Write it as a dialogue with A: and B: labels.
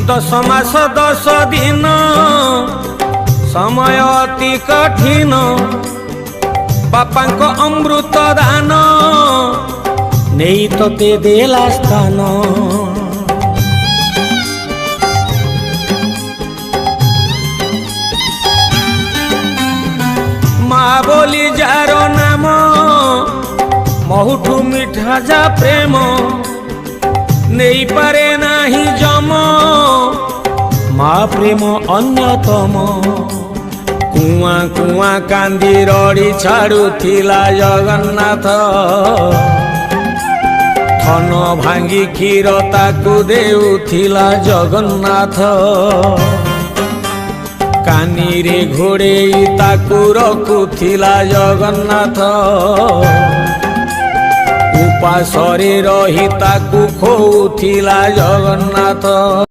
A: 10 मास 10 दिन समय अति कठिन बापा को अमृत दान नहीं तोते देला स्थान माँ बोली जारो नाम बहुठू मिठा जा प्रेम नहीं पारे नाही जम माँ प्रेम अन्यतम कुआ कुआ कांदी रड़ी छाड़ुथिला जगन्नाथ थन भांगी क्षीर ताकू देउथिला जगन्नाथ कानी रे घोड़े ताकू रखुथिला जगन्नाथ उपासरे रही ताकू खोउथिला जगन्नाथ।